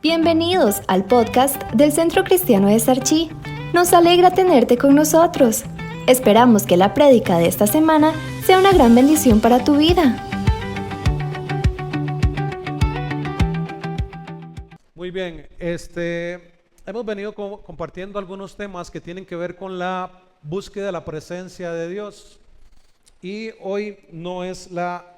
Bienvenidos al podcast del Centro Cristiano de Sarchí. Nos alegra tenerte con nosotros. Esperamos que la prédica de esta semana sea una gran bendición para tu vida. Muy bien, hemos venido compartiendo algunos temas que tienen que ver con la búsqueda de la presencia de Dios. Y hoy no es la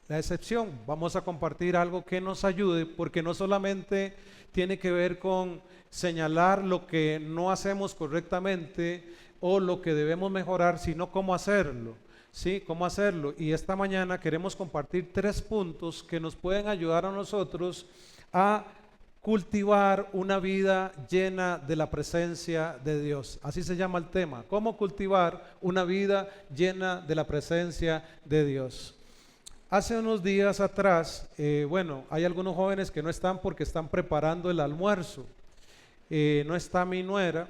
excepción. Vamos a compartir algo que nos ayude, porque no solamente tiene que ver con señalar lo que no hacemos correctamente o lo que debemos mejorar, sino cómo hacerlo. ¿Sí? ¿Cómo hacerlo? Y esta mañana queremos compartir 3 puntos que nos pueden ayudar a nosotros a cultivar una vida llena de la presencia de Dios. Así se llama el tema. ¿Cómo cultivar una vida llena de la presencia de Dios? Hace unos días atrás, hay algunos jóvenes que no están porque están preparando el almuerzo. No está mi nuera,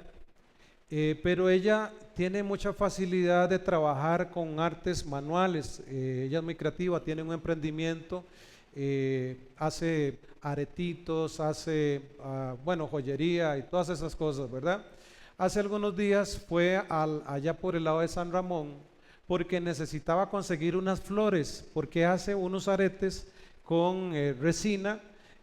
pero ella tiene mucha facilidad de trabajar con artes manuales. Ella es muy creativa, tiene un emprendimiento, hace aretitos, hace joyería y todas esas cosas, ¿verdad? Hace algunos días fue allá por el lado de San Ramón, porque necesitaba conseguir unas flores, porque hace unos aretes con resina,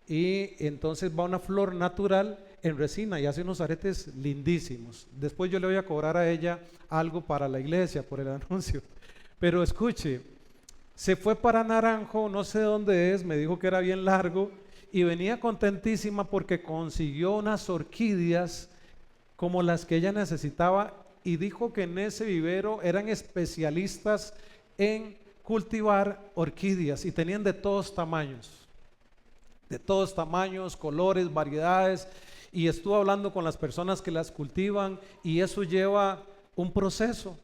y entonces va una flor natural en resina y hace unos aretes lindísimos. Después yo le voy a cobrar a ella algo para la iglesia por el anuncio. Pero escuche, se fue para Naranjo, no sé dónde es, me dijo que era bien largo, y venía contentísima porque consiguió unas orquídeas como las que ella necesitaba, y dijo que en ese vivero eran especialistas en cultivar orquídeas y tenían de todos tamaños, colores, variedades, y estuvo hablando con las personas que las cultivan, y eso lleva un proceso,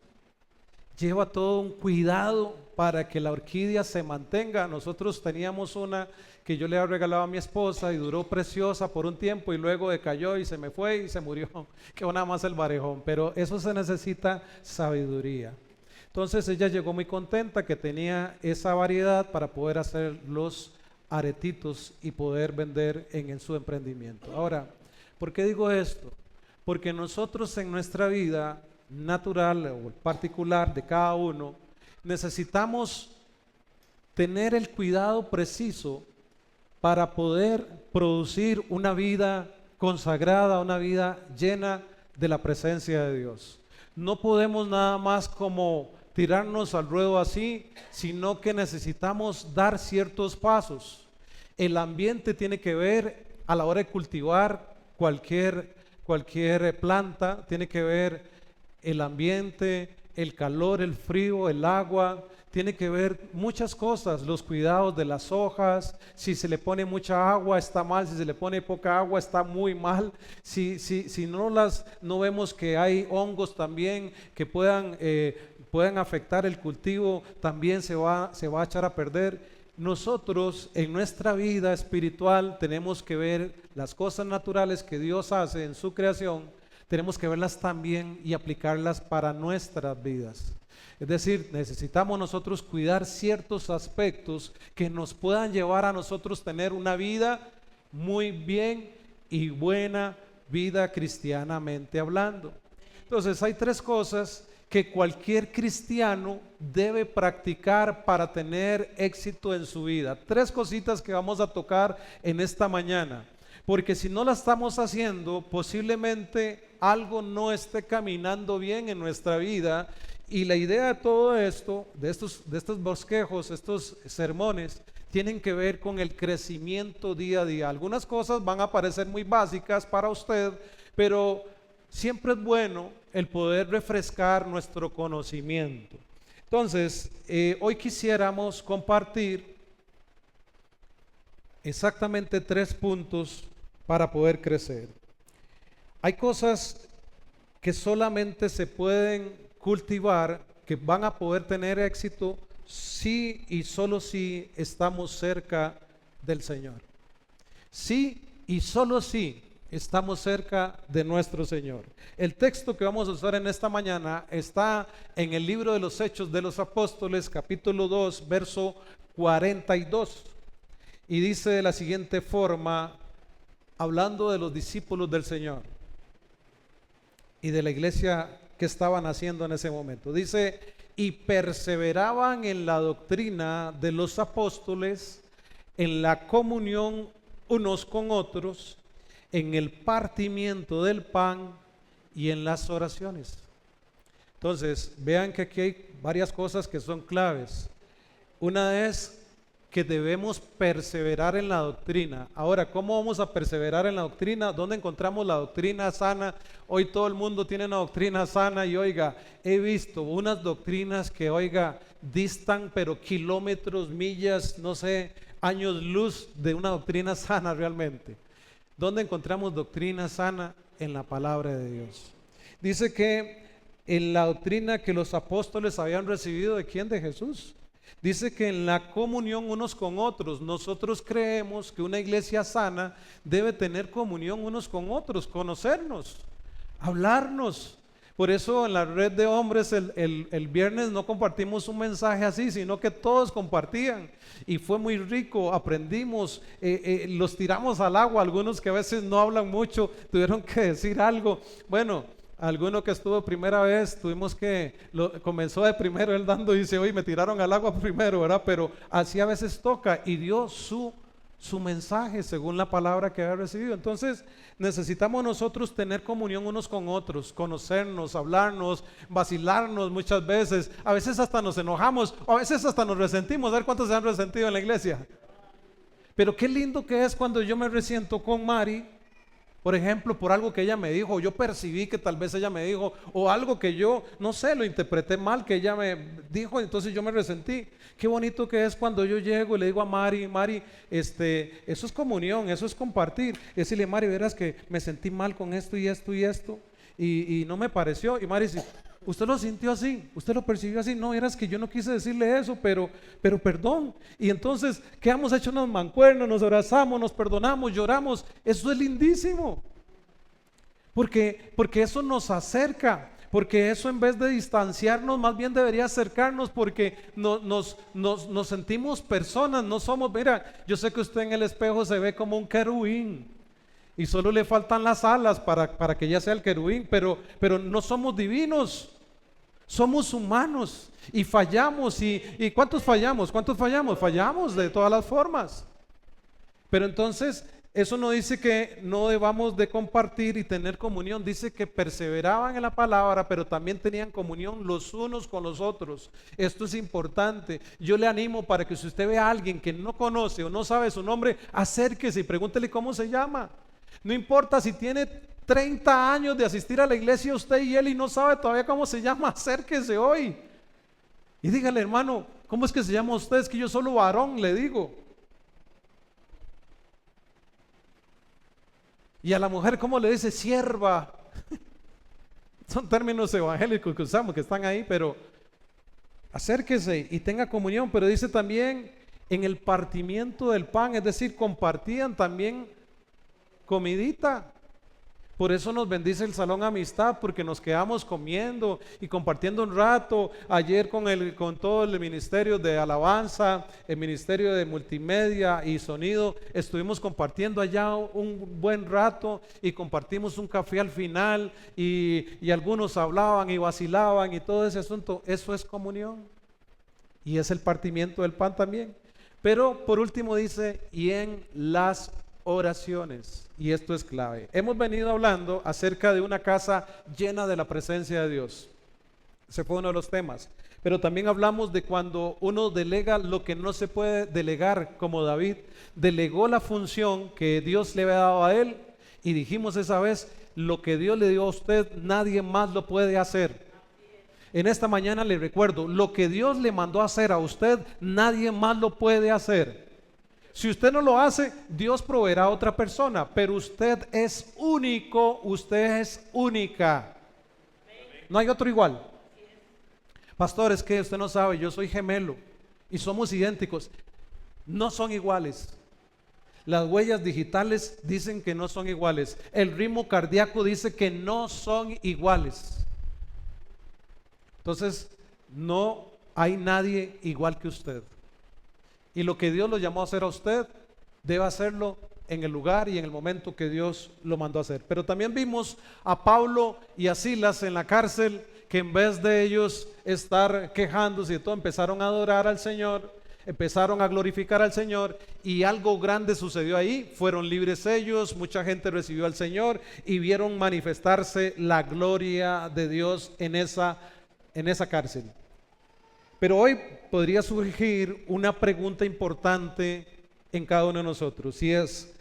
lleva todo un cuidado para que la orquídea se mantenga. Nosotros teníamos una que yo le había regalado a mi esposa y duró preciosa por un tiempo, y luego decayó y se me fue y se murió. Quedó nada más el barejón, pero eso se necesita sabiduría. Entonces ella llegó muy contenta que tenía esa variedad para poder hacer los aretitos y poder vender en su emprendimiento. Ahora, ¿por qué digo esto? Porque nosotros en nuestra vida natural o particular de cada uno necesitamos tener el cuidado preciso para poder producir una vida consagrada, una vida llena de la presencia de Dios. No podemos nada más como tirarnos al ruedo así, sino que necesitamos dar ciertos pasos. El ambiente tiene que ver a la hora de cultivar cualquier planta, tiene que ver el ambiente, el calor, el frío, el agua, tiene que ver muchas cosas, los cuidados de las hojas. Si se le pone mucha agua está mal, si se le pone poca agua está muy mal. Si no vemos que hay hongos también que puedan afectar el cultivo, también se va a echar a perder. Nosotros en nuestra vida espiritual tenemos que ver las cosas naturales que Dios hace en su creación, tenemos que verlas también y aplicarlas para nuestras vidas. Es decir, necesitamos nosotros cuidar ciertos aspectos que nos puedan llevar a nosotros tener una vida muy bien y buena vida cristianamente hablando. Entonces hay 3 cosas que cualquier cristiano debe practicar para tener éxito en su vida. 3 cositas que vamos a tocar en esta mañana, porque si no la estamos haciendo, posiblemente algo no esté caminando bien en nuestra vida. Y la idea de todo esto, de estos bosquejos, estos sermones, tienen que ver con el crecimiento día a día. Algunas cosas van a parecer muy básicas para usted, pero siempre es bueno el poder refrescar nuestro conocimiento. Entonces, hoy quisiéramos compartir exactamente 3 puntos para poder crecer. Hay cosas que solamente se pueden cultivar, que van a poder tener éxito si y solo si estamos cerca del Señor. Sí y solo si estamos cerca de nuestro Señor. El texto que vamos a usar en esta mañana está en el libro de los Hechos de los Apóstoles, capítulo 2, verso 42. Y dice de la siguiente forma hablando de los discípulos del Señor y de la iglesia que estaban haciendo en ese momento. Dice, y perseveraban en la doctrina de los apóstoles, en la comunión unos con otros, en el partimiento del pan y en las oraciones. Entonces, vean que aquí hay varias cosas que son claves. Una es que debemos perseverar en la doctrina. Ahora, ¿cómo vamos a perseverar en la doctrina? ¿Dónde encontramos la doctrina sana? Hoy todo el mundo tiene una doctrina sana y oiga, he visto unas doctrinas que oiga, distan pero kilómetros, millas, no sé, años luz de una doctrina sana realmente. ¿Dónde encontramos doctrina sana? En la palabra de Dios. Dice que en la doctrina que los apóstoles habían recibido, ¿de quién? De Jesús. Dice que en la comunión unos con otros. Nosotros creemos que una iglesia sana debe tener comunión unos con otros, conocernos, hablarnos. Por eso en la red de hombres el viernes no compartimos un mensaje así, sino que todos compartían y fue muy rico, aprendimos, los tiramos al agua, algunos que a veces no hablan mucho tuvieron que decir algo. Bueno, alguno que estuvo primera vez, comenzó de primero él dando y dice, oye, me tiraron al agua primero, ¿verdad? Pero así a veces toca y dio su mensaje según la palabra que había recibido. Entonces necesitamos nosotros tener comunión unos con otros, conocernos, hablarnos, vacilarnos muchas veces. A veces hasta nos enojamos, o a veces hasta nos resentimos. A ver cuántos se han resentido en la iglesia. Pero qué lindo que es cuando yo me resiento con Mari, por ejemplo, por algo que ella me dijo, yo percibí que tal vez ella me dijo, o algo que yo, no sé, lo interpreté mal, que ella me dijo, entonces yo me resentí. Qué bonito que es cuando yo llego y le digo a Mari, eso es comunión, eso es compartir. Y decirle, Mari, verás que me sentí mal con esto y esto y esto, y no me pareció. Y Mari dice, ¿usted lo sintió así? ¿Usted lo percibió así? No, eras que yo no quise decirle eso, pero perdón. Y entonces, ¿qué hemos hecho? Nos mancuernos, nos abrazamos, nos perdonamos, lloramos. Eso es lindísimo. Porque eso nos acerca. Porque eso en vez de distanciarnos, más bien debería acercarnos, porque nos sentimos personas, no somos, mira, yo sé que usted en el espejo se ve como un querubín. Y solo le faltan las alas para que ya sea el querubín, pero no somos divinos. Somos humanos y fallamos. ¿Y cuántos fallamos? ¿Cuántos fallamos? Fallamos de todas las formas. Pero entonces eso no dice que no debamos de compartir y tener comunión. Dice que perseveraban en la palabra, pero también tenían comunión los unos con los otros. Esto es importante. Yo le animo para que si usted ve a alguien que no conoce o no sabe su nombre, acérquese y pregúntele cómo se llama. No importa si tiene 30 años de asistir a la iglesia usted y él y no sabe todavía cómo se llama, acérquese hoy y dígale, hermano, ¿cómo es que se llama usted? Es que yo solo varón le digo. Y a la mujer, ¿cómo le dice? Sierva. Son términos evangélicos que usamos, que están ahí, pero acérquese y tenga comunión. Pero dice también en el partimiento del pan, es decir, compartían también comidita. Por eso nos bendice el Salón Amistad, porque nos quedamos comiendo y compartiendo un rato. Ayer con todo el ministerio de alabanza, el ministerio de multimedia y sonido, estuvimos compartiendo allá un buen rato y compartimos un café al final y algunos hablaban y vacilaban y todo ese asunto. Eso es comunión y es el partimiento del pan también. Pero por último dice, y en las oraciones, y esto es clave. Hemos venido hablando acerca de una casa llena de la presencia de Dios. Ese fue uno de los temas. Pero también hablamos de cuando uno delega lo que no se puede delegar, como David delegó la función que Dios le había dado a él, y dijimos esa vez, lo que Dios le dio a usted, nadie más lo puede hacer. En esta mañana le recuerdo, lo que Dios le mandó a hacer a usted, nadie más lo puede hacer. Si usted no lo hace, Dios proveerá a otra persona, pero usted es único, usted es única. No hay otro igual. Pastor, es que usted no sabe, yo soy gemelo y somos idénticos. No son iguales. Las huellas digitales dicen que no son iguales. El ritmo cardíaco dice que no son iguales. Entonces, no hay nadie igual que usted. Y lo que Dios lo llamó a hacer a usted, debe hacerlo en el lugar y en el momento que Dios lo mandó a hacer. Pero también vimos a Pablo y a Silas en la cárcel, que en vez de ellos estar quejándose y todo, empezaron a adorar al Señor, empezaron a glorificar al Señor, y algo grande sucedió ahí. Fueron libres ellos, mucha gente recibió al Señor y vieron manifestarse la gloria de Dios en esa cárcel. Pero hoy podría surgir una pregunta importante en cada uno de nosotros, y es: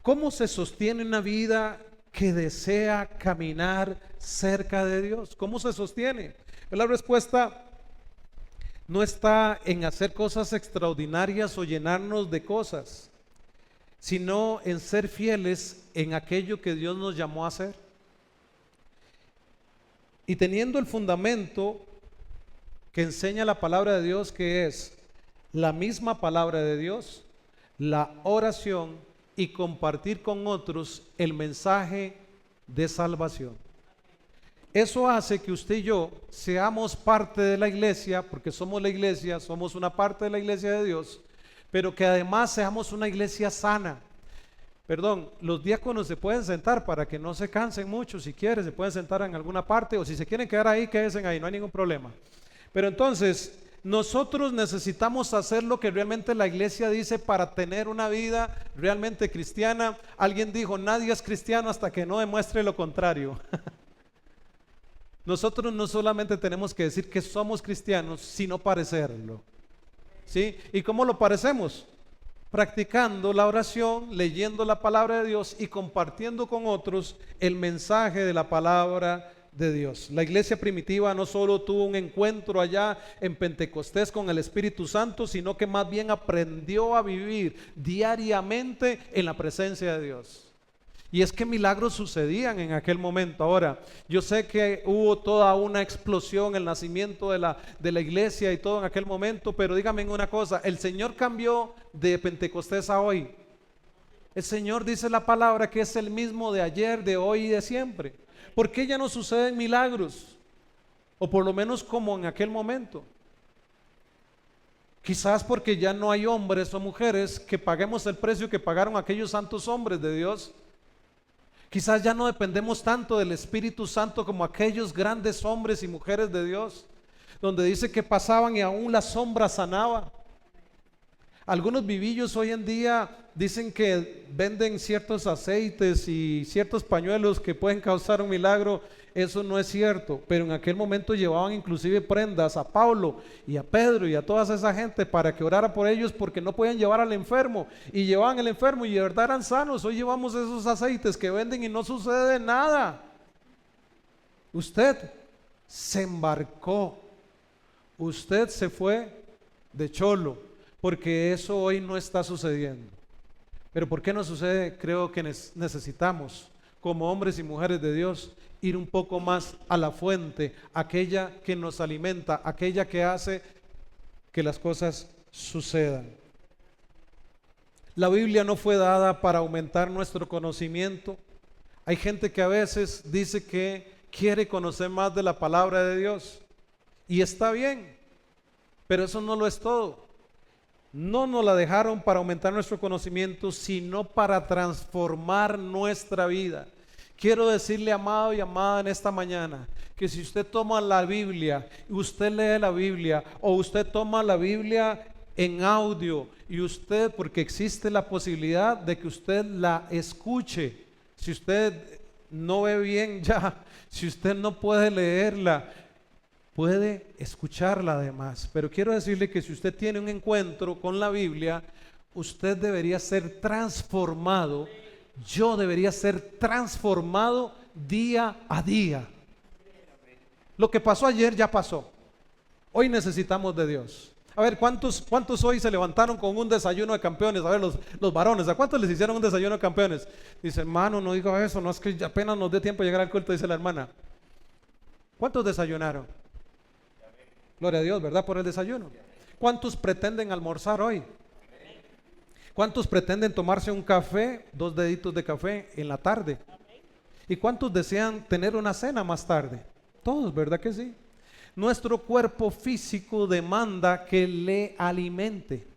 ¿cómo se sostiene una vida que desea caminar cerca de Dios? ¿Cómo se sostiene? La respuesta no está en hacer cosas extraordinarias o llenarnos de cosas, sino en ser fieles en aquello que Dios nos llamó a hacer. Y teniendo el fundamento que enseña la palabra de Dios, que es la misma palabra de Dios, la oración y compartir con otros el mensaje de salvación. Eso hace que usted y yo seamos parte de la iglesia, porque somos la iglesia, somos una parte de la iglesia de Dios, pero que además seamos una iglesia sana. Perdón, los diáconos se pueden sentar para que no se cansen mucho. Si quieren, se pueden sentar en alguna parte, o si se quieren quedar ahí, quédense ahí, no hay ningún problema. Pero entonces, nosotros necesitamos hacer lo que realmente la iglesia dice para tener una vida realmente cristiana. Alguien dijo: nadie es cristiano hasta que no demuestre lo contrario. Nosotros no solamente tenemos que decir que somos cristianos, sino parecerlo. ¿Sí? ¿Y cómo lo parecemos? Practicando la oración, leyendo la palabra de Dios y compartiendo con otros el mensaje de la palabra de Dios. La iglesia primitiva no solo tuvo un encuentro allá en Pentecostés con el Espíritu Santo, sino que más bien aprendió a vivir diariamente en la presencia de Dios. Y es que milagros sucedían en aquel momento. Ahora, yo sé que hubo toda una explosión, el nacimiento de la iglesia y todo en aquel momento, pero dígame una cosa: el Señor cambió de Pentecostés a hoy. El Señor dice la palabra que es el mismo de ayer, de hoy y de siempre. ¿Por qué ya no suceden milagros? O por lo menos como en aquel momento. Quizás porque ya no hay hombres o mujeres que paguemos el precio que pagaron aquellos santos hombres de Dios. Quizás ya no dependemos tanto del Espíritu Santo como aquellos grandes hombres y mujeres de Dios, donde dice que pasaban y aún la sombra sanaba. Algunos vivillos hoy en día dicen que venden ciertos aceites y ciertos pañuelos que pueden causar un milagro. Eso no es cierto, pero en aquel momento llevaban inclusive prendas a Pablo y a Pedro y a toda esa gente para que orara por ellos, porque no podían llevar al enfermo, y llevaban al enfermo y de verdad eran sanos. Hoy llevamos esos aceites que venden y no sucede nada. Usted se embarcó, usted se fue de cholo, porque eso hoy no está sucediendo. Pero ¿por qué no sucede? Creo que necesitamos, como hombres y mujeres de Dios, ir un poco más a la fuente, aquella que nos alimenta, aquella que hace que las cosas sucedan. La Biblia no fue dada para aumentar nuestro conocimiento. Hay gente que a veces dice que quiere conocer más de la palabra de Dios, y está bien, pero eso no lo es todo. No nos la dejaron para aumentar nuestro conocimiento, sino para transformar nuestra vida. Quiero decirle, amado y amada, en esta mañana, que si usted toma la Biblia, usted lee la Biblia, o usted toma la Biblia en audio, y usted, porque existe la posibilidad de que usted la escuche. Si usted no ve bien ya, si usted no puede leerla, puede escucharla además. Pero quiero decirle que si usted tiene un encuentro con la Biblia, usted debería ser transformado. Yo debería ser transformado día a día. Lo que pasó ayer ya pasó. Hoy necesitamos de Dios. A ver, ¿cuántos hoy se levantaron con un desayuno de campeones? A ver, los varones, ¿a cuántos les hicieron un desayuno de campeones? Dice: hermano, no diga eso, no es que apenas nos dé tiempo de llegar al culto, dice la hermana. ¿Cuántos desayunaron? Gloria a Dios, ¿verdad? Por el desayuno. ¿Cuántos pretenden almorzar hoy? ¿Cuántos pretenden tomarse un café, 2 deditos de café en la tarde? ¿Y cuántos desean tener una cena más tarde? Todos, ¿verdad que sí? Nuestro cuerpo físico demanda que le alimente.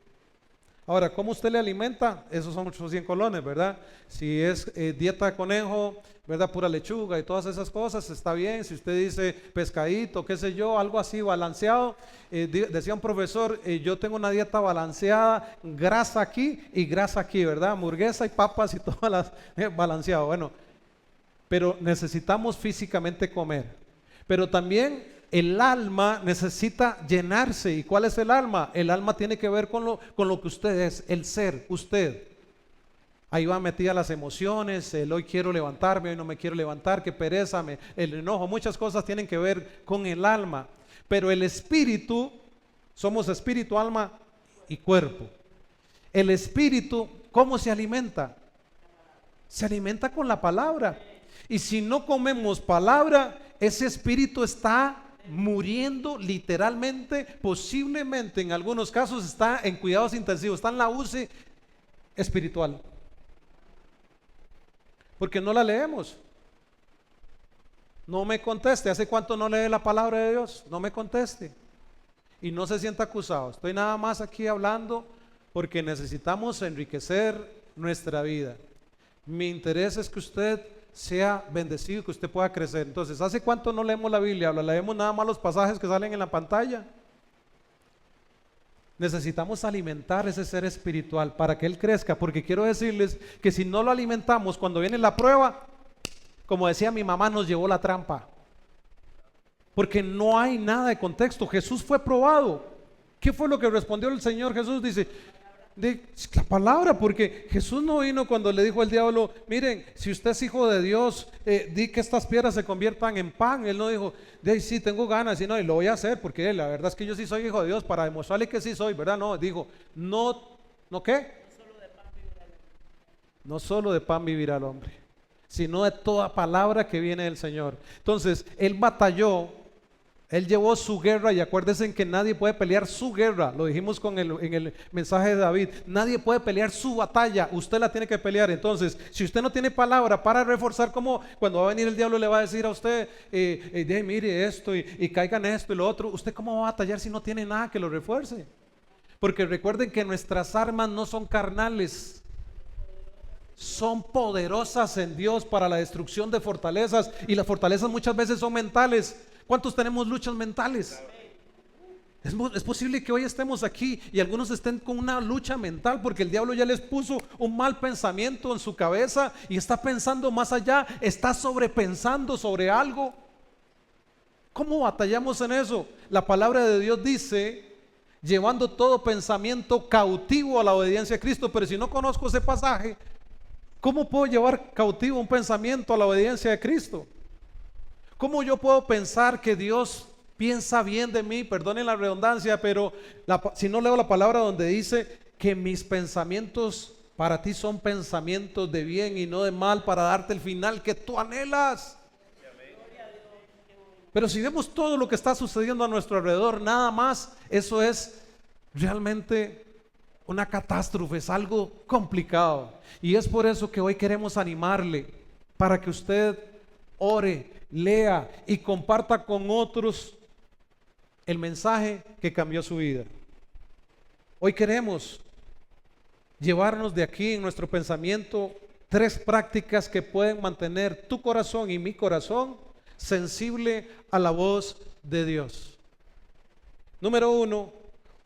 Ahora, ¿cómo usted le alimenta? Esos son otros 100 colones, ¿verdad? Si es dieta de conejo, ¿verdad? Pura lechuga y todas esas cosas, está bien. Si usted dice pescadito, qué sé yo, algo así balanceado. Decía un profesor, yo tengo una dieta balanceada, grasa aquí y grasa aquí, ¿verdad? Hamburguesa y papas y todas las balanceado. Bueno, pero necesitamos físicamente comer. Pero también el alma necesita llenarse. ¿Y cuál es el alma? El alma tiene que ver con lo que usted es, el ser, usted. Ahí van metidas las emociones, el hoy quiero levantarme, hoy no me quiero levantar, qué pereza, el enojo, muchas cosas tienen que ver con el alma. Pero el espíritu, somos espíritu, alma y cuerpo. El espíritu, ¿cómo se alimenta? Se alimenta con la palabra. Y si no comemos palabra, ese espíritu está muriendo literalmente, posiblemente en algunos casos está en cuidados intensivos, está en la UCI espiritual. Porque no la leemos. No me conteste. ¿Hace cuánto no lee la palabra de Dios? No me conteste. Y no se sienta acusado. Estoy nada más aquí hablando porque necesitamos enriquecer nuestra vida. Mi interés es que usted sea bendecido, que usted pueda crecer. Entonces, ¿hace cuánto no leemos la Biblia? Leemos nada más los pasajes que salen en la pantalla. Necesitamos alimentar ese ser espiritual para que él crezca, porque quiero decirles que si no lo alimentamos, cuando viene la prueba, como decía mi mamá, nos llevó la trampa, porque no hay nada de contexto. Jesús fue probado. ¿Qué fue lo que respondió el Señor Jesús? Dice, de la palabra, porque Jesús no vino cuando le dijo al diablo, miren, si usted es hijo de Dios, di que estas piedras se conviertan en pan. Él no dijo, sí, tengo ganas, y lo voy a hacer, porque la verdad es que yo sí soy hijo de Dios, para demostrarle que sí soy, ¿verdad? No, dijo, ¿no qué? No solo de pan vivirá el hombre, sino de toda palabra que viene del Señor. Entonces, él batalló. Él llevó su guerra, y acuérdense que nadie puede pelear su guerra. Lo dijimos en el mensaje de David. Nadie puede pelear su batalla, usted la tiene que pelear. Entonces, si usted no tiene palabra para reforzar, como cuando va a venir el diablo le va a decir a usted, mire esto y caigan esto y lo otro, ¿usted cómo va a batallar si no tiene nada que lo refuerce? Porque recuerden que nuestras armas no son carnales, son poderosas en Dios para la destrucción de fortalezas, y las fortalezas muchas veces son mentales. ¿Cuántos tenemos luchas mentales? Es posible que hoy estemos aquí y algunos estén con una lucha mental porque el diablo ya les puso un mal pensamiento en su cabeza y está pensando más allá, está sobrepensando sobre algo. ¿Cómo batallamos en eso? La palabra de Dios dice, llevando todo pensamiento cautivo a la obediencia a Cristo. Pero si no conozco ese pasaje, ¿cómo puedo llevar cautivo un pensamiento a la obediencia de Cristo? ¿Cómo yo puedo pensar que Dios piensa bien de mí? Perdonen la redundancia, pero si no leo la palabra donde dice que mis pensamientos para ti son pensamientos de bien y no de mal, para darte el final que tú anhelas. Pero si vemos todo lo que está sucediendo a nuestro alrededor, nada más, eso es realmente una catástrofe, es algo complicado. Y es por eso que hoy queremos animarle para que usted ore, lea y comparta con otros el mensaje que cambió su vida. Hoy queremos llevarnos de aquí en nuestro pensamiento 3 prácticas que pueden mantener tu corazón y mi corazón sensible a la voz de Dios. Número 1,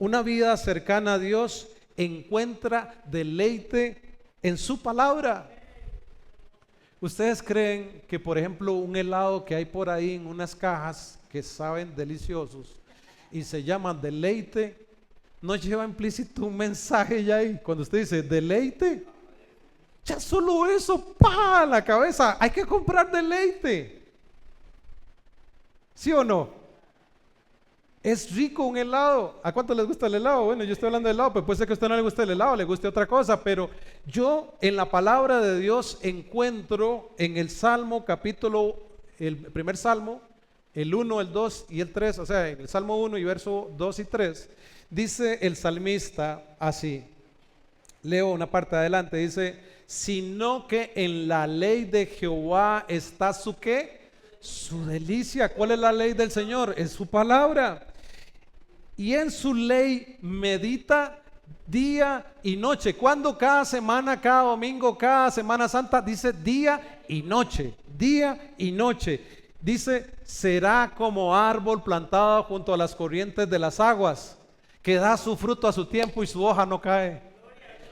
una vida cercana a Dios encuentra deleite en su palabra. ¿Ustedes creen que, por ejemplo, un helado que hay por ahí en unas cajas que saben deliciosos y se llaman deleite, no lleva implícito un mensaje ya ahí? Cuando usted dice deleite, ya solo eso, ¡pa!, la cabeza, hay que comprar deleite. ¿Sí o no? Es rico un helado. ¿A cuánto les gusta el helado? Bueno, yo estoy hablando de helado, pero puede ser que a usted no le guste el helado, le guste otra cosa. Pero yo en la palabra de Dios encuentro en el Salmo capítulo, el primer Salmo, el 1, el 2 y el 3, o sea, en el Salmo 1 y verso 2 y 3, dice el salmista así. Leo una parte adelante, dice, sino que en la ley de Jehová está su ¿qué? Su delicia. ¿Cuál es la ley del Señor? Es su palabra. Y en su ley medita día y noche. ¿Cuándo? Cada semana, cada domingo, cada Semana Santa. Dice día y noche, día y noche. Dice, será como árbol plantado junto a las corrientes de las aguas, que da su fruto a su tiempo y su hoja no cae.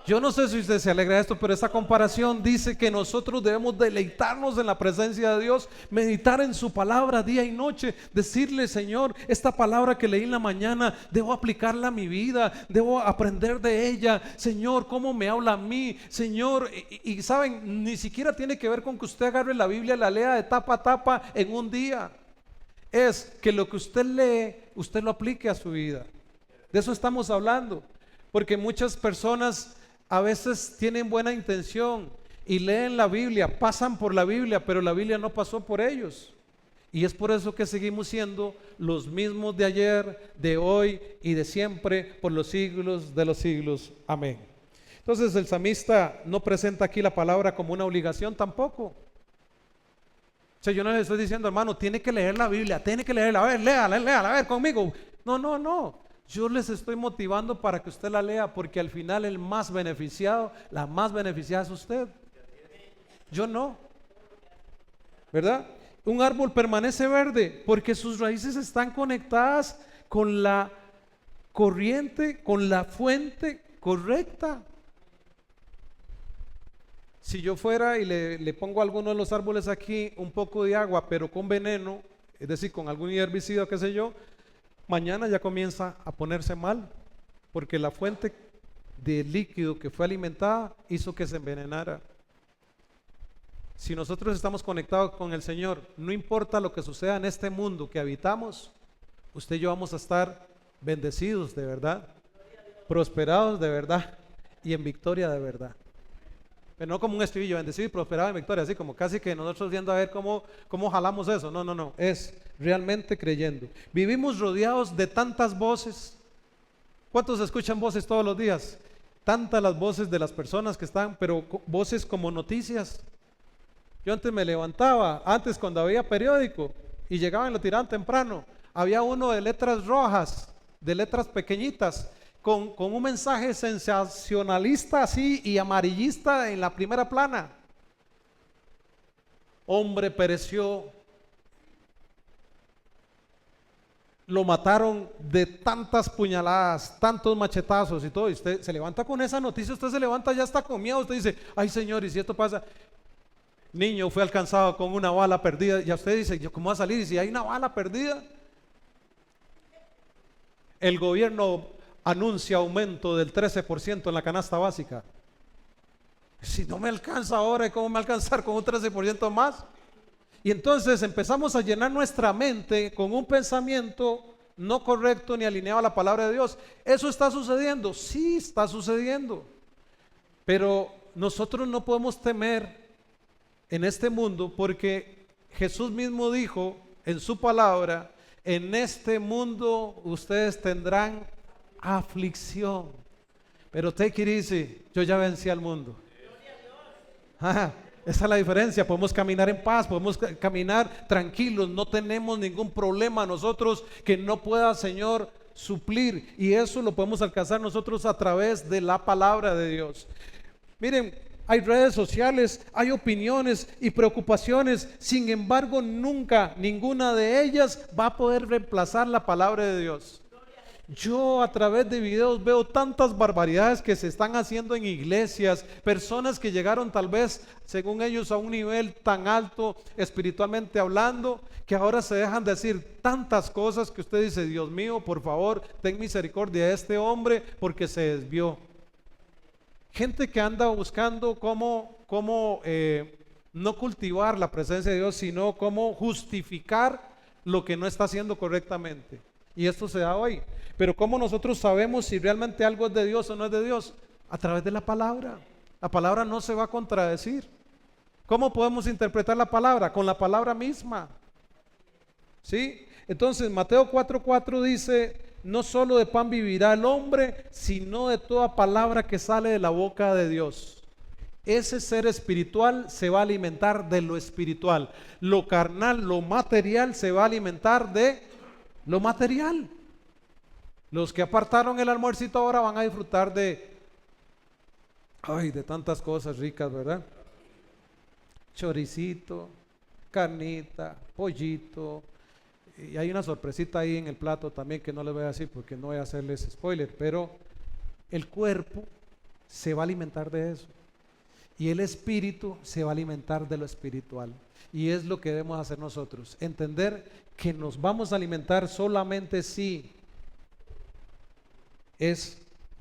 Yo no sé si usted se alegra de esto, pero esta comparación dice que nosotros debemos deleitarnos en la presencia de Dios, meditar en su palabra día y noche, decirle: Señor, esta palabra que leí en la mañana, debo aplicarla a mi vida, debo aprender de ella. Señor, ¿cómo me habla a mí? Señor, y saben, ni siquiera tiene que ver con que usted agarre la Biblia y la lea de tapa a tapa en un día. Es que lo que usted lee, usted lo aplique a su vida. De eso estamos hablando, porque muchas personas a veces tienen buena intención y leen la Biblia, pasan por la Biblia, pero la Biblia no pasó por ellos. Y es por eso que seguimos siendo los mismos de ayer, de hoy y de siempre, por los siglos de los siglos. Amén. Entonces el salmista no presenta aquí la palabra como una obligación tampoco. O sea, yo no le estoy diciendo: hermano, tiene que leer la Biblia, tiene que leerla, a ver, léala, a ver conmigo. No. Yo les estoy motivando para que usted la lea, porque al final el más beneficiado, la más beneficiada es usted. Yo no. ¿Verdad? Un árbol permanece verde porque sus raíces están conectadas con la corriente, con la fuente correcta. Si yo fuera y le pongo a alguno de los árboles aquí un poco de agua, pero con veneno, es decir, con algún herbicida, qué sé yo, mañana ya comienza a ponerse mal, porque la fuente de líquido que fue alimentada hizo que se envenenara. Si nosotros estamos conectados con el Señor, no importa lo que suceda en este mundo que habitamos, usted y yo vamos a estar bendecidos de verdad, prosperados de verdad y en victoria de verdad. Pero no como un estribillo: bendecido y prosperado en victoria, así como casi que nosotros viendo a ver cómo jalamos eso. No, es realmente creyendo. Vivimos rodeados de tantas voces. ¿Cuántos escuchan voces todos los días? Tantas las voces de las personas que están, pero voces como noticias. Yo antes me levantaba, antes cuando había periódico y llegaban y lo tiraban temprano, había uno de letras rojas, de letras pequeñitas, con un mensaje sensacionalista así y amarillista en la primera plana. Hombre pereció, lo mataron de tantas puñaladas, tantos machetazos y todo. Y usted se levanta con esa noticia, usted se levanta ya está con miedo, usted dice: ay Señor, y si esto pasa, niño fue alcanzado con una bala perdida, y usted dice: ¿yo cómo va a salir? Y si hay una bala perdida, el gobierno anuncia aumento del 13% en la canasta básica. Si no me alcanza ahora, ¿cómo me va a alcanzar con un 13% más? Y entonces empezamos a llenar nuestra mente con un pensamiento no correcto ni alineado a la palabra de Dios. ¿Eso está sucediendo? Sí, está sucediendo. Pero nosotros no podemos temer en este mundo, porque Jesús mismo dijo en su palabra: en este mundo ustedes tendrán aflicción, pero take it easy, yo ya vencí al mundo. Esa es la diferencia. Podemos caminar en paz, podemos caminar tranquilos, no tenemos ningún problema nosotros que no pueda, Señor, suplir, y eso lo podemos alcanzar nosotros a través de la palabra de Dios. Miren, hay redes sociales, hay opiniones y preocupaciones, sin embargo nunca ninguna de ellas va a poder reemplazar la palabra de Dios. Yo a través de videos veo tantas barbaridades que se están haciendo en iglesias, personas que llegaron tal vez, según ellos, a un nivel tan alto espiritualmente hablando, que ahora se dejan decir tantas cosas que usted dice: Dios mío, por favor, ten misericordia de este hombre porque se desvió. Gente que anda buscando cómo no cultivar la presencia de Dios, sino cómo justificar lo que no está haciendo correctamente. Y esto se da hoy. Pero ¿cómo nosotros sabemos si realmente algo es de Dios o no es de Dios? A través de la palabra. La palabra no se va a contradecir. ¿Cómo podemos interpretar la palabra? Con la palabra misma. ¿Sí? Entonces Mateo 4:4 dice: no solo de pan vivirá el hombre, sino de toda palabra que sale de la boca de Dios. Ese ser espiritual se va a alimentar de lo espiritual. Lo carnal, lo material, se va a alimentar de lo material. Los que apartaron el almuercito ahora van a disfrutar de tantas cosas ricas, ¿verdad? Choricito, carnita, pollito, y hay una sorpresita ahí en el plato también que no les voy a decir porque no voy a hacerles spoiler, pero el cuerpo se va a alimentar de eso y el espíritu se va a alimentar de lo espiritual, y es lo que debemos hacer nosotros, entender que nos vamos a alimentar solamente si es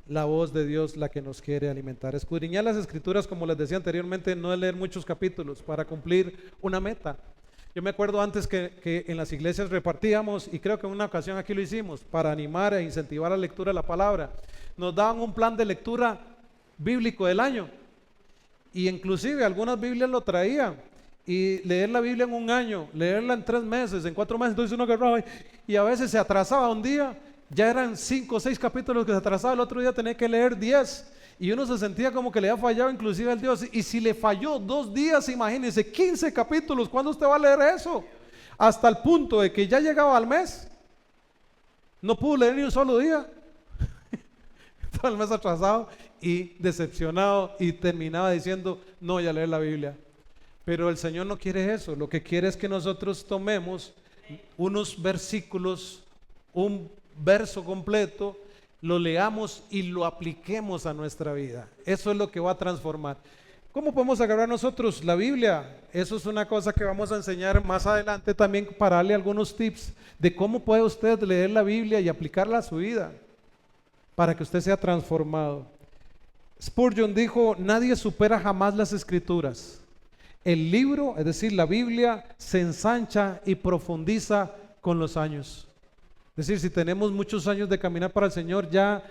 la voz de Dios la que nos quiere alimentar. Escudriñar las escrituras, como les decía anteriormente, no es leer muchos capítulos para cumplir una meta. Yo me acuerdo antes que en las iglesias repartíamos, y creo que en una ocasión aquí lo hicimos, para animar e incentivar la lectura de la palabra. Nos daban un plan de lectura bíblico del año, y inclusive algunas Biblias lo traían, y leer la Biblia en un año, leerla en 3 meses, en 4 meses, entonces uno agarraba y a veces se atrasaba un día, ya eran 5 o 6 capítulos que se atrasaba, el otro día tenía que leer 10, y uno se sentía como que le había fallado inclusive al Dios. Y si le falló 2 días, imagínense, 15 capítulos, ¿cuándo usted va a leer eso? Hasta el punto de que ya llegaba al mes, no pudo leer ni un solo día, todo el mes atrasado y decepcionado, y terminaba diciendo, no voy a leer la Biblia. Pero el Señor no quiere eso, lo que quiere es que nosotros tomemos unos versículos, un verso completo, lo leamos y lo apliquemos a nuestra vida. Eso es lo que va a transformar. ¿Cómo podemos agarrar nosotros la Biblia? Eso es una cosa que vamos a enseñar más adelante también, para darle algunos tips de cómo puede usted leer la Biblia y aplicarla a su vida para que usted sea transformado. Spurgeon dijo: nadie supera jamás las escrituras. El libro, es decir, la Biblia, se ensancha y profundiza con los años. Es decir, si tenemos muchos años de caminar para el Señor, ya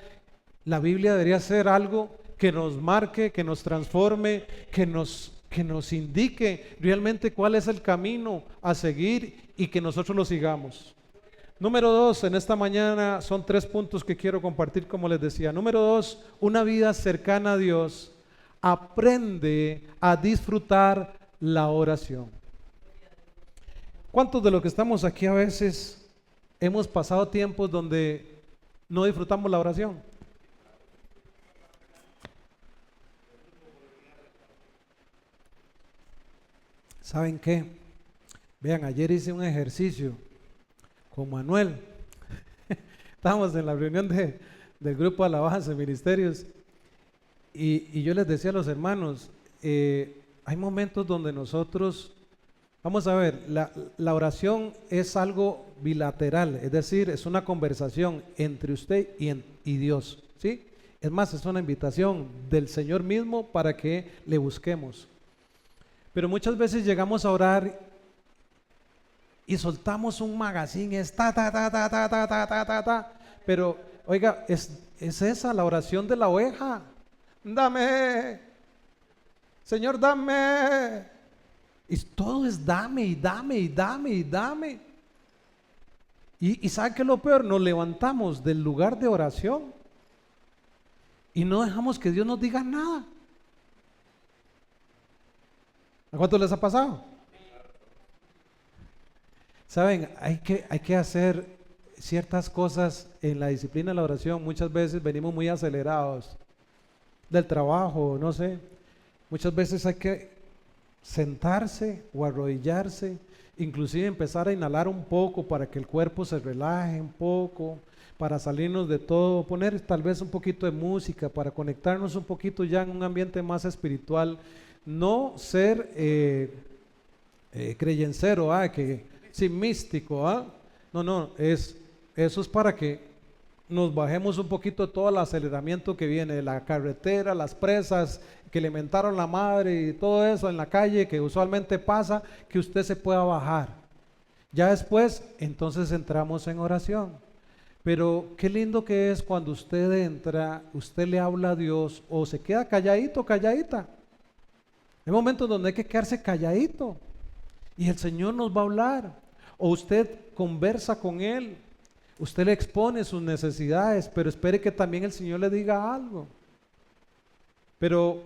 la Biblia debería ser algo que nos marque, que nos transforme, que nos indique realmente cuál es el camino a seguir y que nosotros lo sigamos. Número 2, en esta mañana son 3 puntos que quiero compartir, como les decía. Número 2, una vida cercana a Dios. Aprende a disfrutar la oración. ¿Cuántos de los que estamos aquí a veces hemos pasado tiempos donde no disfrutamos la oración? ¿Saben qué? Vean, ayer hice un ejercicio con Manuel. Estábamos en la reunión del grupo Alabanza Ministerios, y yo les decía a los hermanos, hay momentos donde nosotros, vamos a ver, la oración es algo bilateral, es decir, es una conversación entre usted y Dios, ¿sí? Es más, es una invitación del Señor mismo para que le busquemos. Pero muchas veces llegamos a orar y soltamos un magazine, es ta, ta, ta, ta, ta, ta, ta, ta, ta, ta. Pero, oiga, es esa la oración de la oveja. Dame, Señor, dame. Y todo es dame y dame y dame y dame. Y ¿sabe qué es lo peor? Nos levantamos del lugar de oración y no dejamos que Dios nos diga nada. ¿A cuántos les ha pasado? Saben, hay que hacer ciertas cosas en la disciplina de la oración. Muchas veces venimos muy acelerados del trabajo, no sé. Muchas veces hay que sentarse o arrodillarse, inclusive empezar a inhalar un poco para que el cuerpo se relaje un poco, para salirnos de todo, poner tal vez un poquito de música para conectarnos un poquito ya en un ambiente más espiritual. No ser creyencero, que sí, místico, no, eso es para que nos bajemos un poquito de todo el aceleramiento que viene de la carretera, las presas que le mentaron la madre y todo eso en la calle que usualmente pasa, que usted se pueda bajar. Ya después, entonces entramos en oración. Pero qué lindo que es cuando usted entra, usted le habla a Dios o se queda calladito, calladita. Hay momentos donde hay que quedarse calladito y el Señor nos va a hablar, o usted conversa con Él, usted le expone sus necesidades, pero espere que también el Señor le diga algo. Pero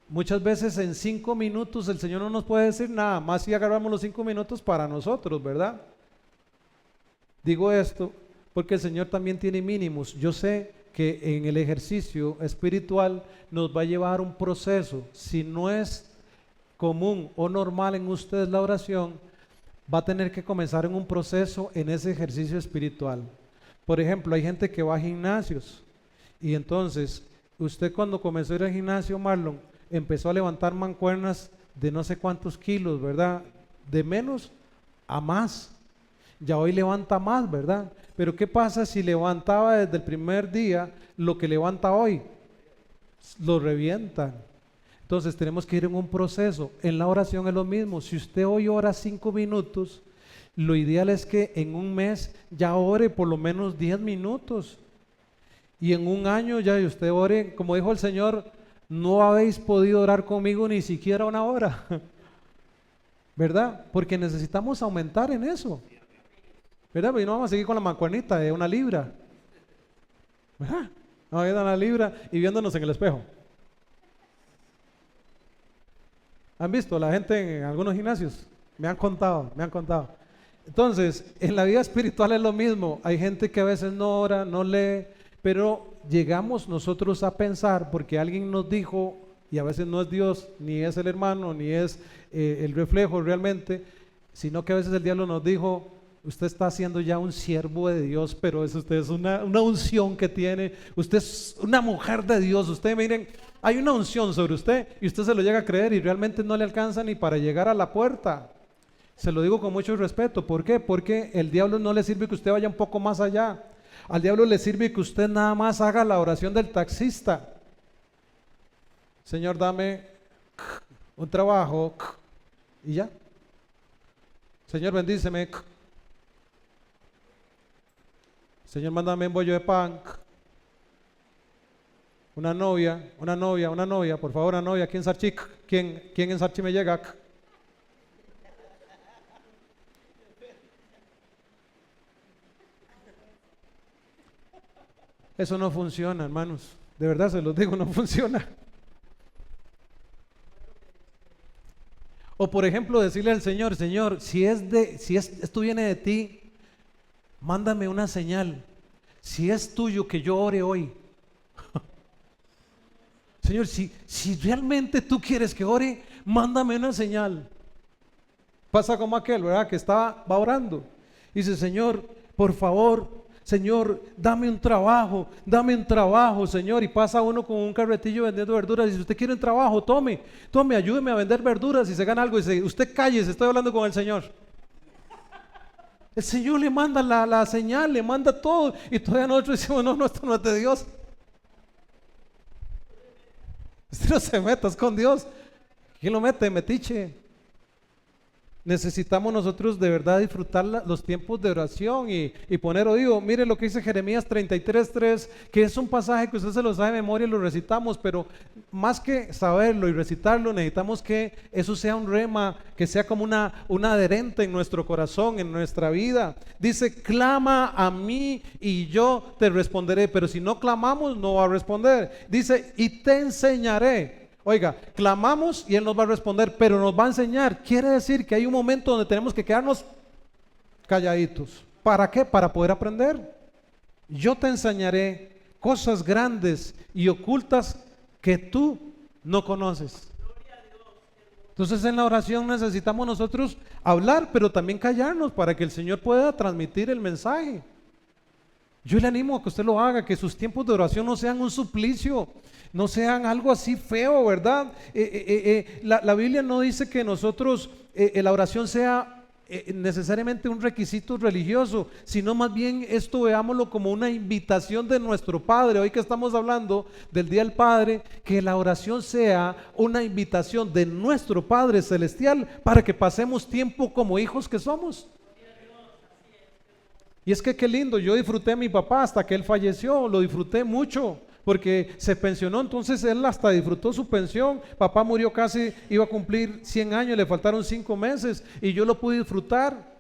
muchas veces en 5 minutos el Señor no nos puede decir nada, más si agarramos los 5 minutos para nosotros, ¿verdad? Digo esto porque el Señor también tiene mínimos. Yo sé que en el ejercicio espiritual nos va a llevar un proceso. Si no es común o normal en ustedes la oración, va a tener que comenzar en un proceso en ese ejercicio espiritual. Por ejemplo, hay gente que va a gimnasios y entonces usted cuando comenzó a ir al gimnasio, Marlon, empezó a levantar mancuernas de no sé cuántos kilos, ¿verdad? De menos a más. Ya hoy levanta más, ¿verdad? Pero ¿qué pasa si levantaba desde el primer día lo que levanta hoy? Lo revientan. Entonces tenemos que ir en un proceso. En la oración es lo mismo. Si usted hoy ora 5 minutos, lo ideal es que en un mes ya ore por lo menos 10 minutos. Y en un año ya usted ore, como dijo el Señor, no habéis podido orar conmigo ni siquiera una hora. ¿Verdad? Porque necesitamos aumentar en eso. ¿Verdad? Pero no vamos a seguir con la mancuernita de 1 libra. ¿Verdad? Vamos a ir a 1 libra y viéndonos en el espejo. ¿Han visto la gente en algunos gimnasios? Me han contado. Entonces, en la vida espiritual es lo mismo. Hay gente que a veces no ora, no lee, pero llegamos nosotros a pensar, porque alguien nos dijo, y a veces no es Dios, ni es el hermano, ni es el reflejo realmente, sino que a veces el diablo nos dijo, usted está siendo ya un siervo de Dios, pero usted es una unción que tiene, usted es una mujer de Dios, usted miren, hay una unción sobre usted y usted se lo llega a creer y realmente no le alcanza ni para llegar a la puerta. Se lo digo con mucho respeto. ¿Por qué? Porque el diablo no le sirve que usted vaya un poco más allá. Al diablo le sirve que usted nada más haga la oración del taxista. Señor, dame un trabajo y ya. Señor, bendíceme. Señor, mándame un bollo de pan. Una novia, por favor, una novia. ¿Quién Sarchi? ¿Quién en Sarchi me llega? Eso no funciona, hermanos. De verdad se los digo, no funciona. O por ejemplo, decirle al Señor, Señor, si esto viene de ti, mándame una señal. Si es tuyo que yo ore hoy. Señor, si realmente tú quieres que ore, mándame una señal. Pasa como aquel, ¿verdad? Que va orando. Dice, Señor, por favor, Señor, dame un trabajo, Señor. Y pasa uno con un carretillo vendiendo verduras y dice, usted quiere un trabajo, tome, ayúdeme a vender verduras y se gana algo. Y dice, usted cállese, estoy hablando con el Señor. El Señor le manda la señal, le manda todo. Y todavía nosotros decimos, no, esto no es de Dios. Usted no se metas con Dios. ¿Quién lo mete? Metiche. Necesitamos nosotros de verdad disfrutar los tiempos de oración y poner oído. Mire lo que dice Jeremías 33:3, que es un pasaje que usted se lo sabe de memoria y lo recitamos, pero más que saberlo y recitarlo, necesitamos que eso sea un rema, que sea como una adherente en nuestro corazón, en nuestra vida. Dice, clama a mí y yo te responderé, pero si no clamamos no va a responder. Dice, y te enseñaré. Oiga, clamamos y Él nos va a responder, pero nos va a enseñar. Quiere decir que hay un momento donde tenemos que quedarnos calladitos. ¿Para qué? Para poder aprender. Yo te enseñaré cosas grandes y ocultas que tú no conoces. Entonces en la oración necesitamos nosotros hablar, pero también callarnos para que el Señor pueda transmitir el mensaje. Yo le animo a que usted lo haga, que sus tiempos de oración no sean un suplicio, no sean algo así feo, ¿verdad? La Biblia no dice que nosotros, la oración sea necesariamente un requisito religioso, sino más bien esto veámoslo como una invitación de nuestro Padre. Hoy que estamos hablando del Día del Padre, que la oración sea una invitación de nuestro Padre Celestial para que pasemos tiempo como hijos que somos. Y es que qué lindo, yo disfruté a mi papá hasta que él falleció, lo disfruté mucho, porque se pensionó, entonces él hasta disfrutó su pensión. Papá murió casi, iba a cumplir 100 años, le faltaron 5 meses y yo lo pude disfrutar.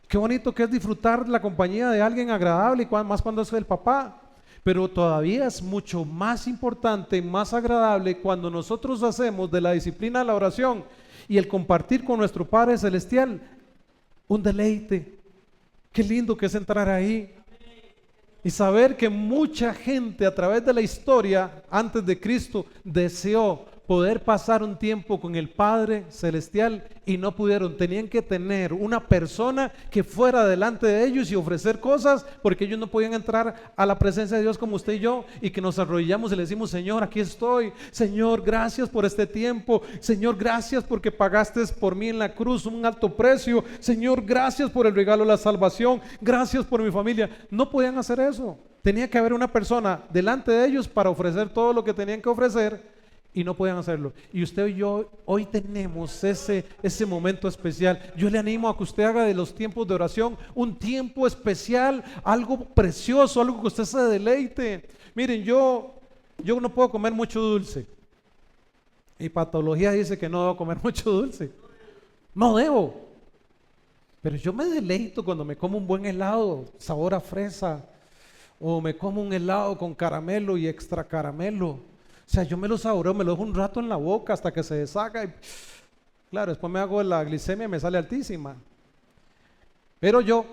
Qué bonito que es disfrutar la compañía de alguien agradable, y más cuando es el papá. Pero todavía es mucho más importante, más agradable cuando nosotros hacemos de la disciplina de la oración y el compartir con nuestro Padre Celestial un deleite. Qué lindo que es entrar ahí y saber que mucha gente a través de la historia antes de Cristo deseó poder pasar un tiempo con el Padre Celestial y no pudieron. Tenían que tener una persona que fuera delante de ellos y ofrecer cosas, porque ellos no podían entrar a la presencia de Dios como usted y yo, y que nos arrodillamos y le decimos: Señor, aquí estoy. Señor, gracias por este tiempo. Señor, gracias porque pagaste por mí en la cruz un alto precio. Señor, gracias por el regalo de la salvación. Gracias por mi familia. No podían hacer eso. Tenía que haber una persona delante de ellos para ofrecer todo lo que tenían que ofrecer, y no podían hacerlo. Y usted y yo hoy tenemos ese momento especial. Yo le animo a que usted haga de los tiempos de oración un tiempo especial, algo precioso, algo que usted se deleite. Miren, yo no puedo comer mucho dulce. Mi patología dice que no debo comer mucho dulce. No debo. Pero yo me deleito cuando me como un buen helado, sabor a fresa, o me como un helado con caramelo y extra caramelo. O sea, yo me lo saboreo, me lo dejo un rato en la boca hasta que se deshaga. Y, claro, después me hago la glicemia y me sale altísima. Pero yo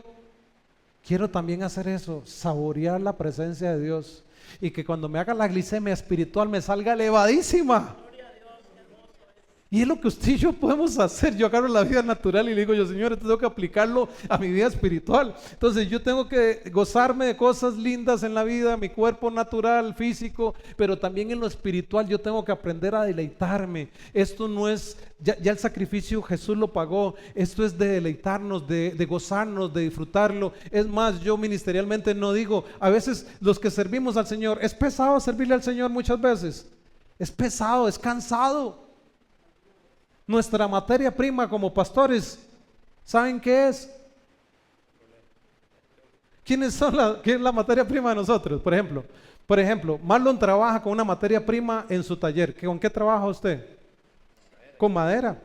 quiero también hacer eso, saborear la presencia de Dios. Y que cuando me haga la glicemia espiritual me salga elevadísima. Y es lo que usted y yo podemos hacer. Yo agarro la vida natural y le digo yo: Señor, tengo que aplicarlo a mi vida espiritual. Entonces yo tengo que gozarme de cosas lindas en la vida, mi cuerpo natural, físico, pero también en lo espiritual yo tengo que aprender a deleitarme. Esto no es, ya el sacrificio Jesús lo pagó. Esto es de deleitarnos, de gozarnos, de disfrutarlo. Es más, yo ministerialmente no digo, a veces los que servimos al Señor, es pesado servirle al Señor muchas veces. Es pesado, es cansado. Nuestra materia prima como pastores, ¿saben qué es? ¿Qué es la materia prima de nosotros? Por ejemplo, Marlon trabaja con una materia prima en su taller. ¿Con qué trabaja usted? Con madera.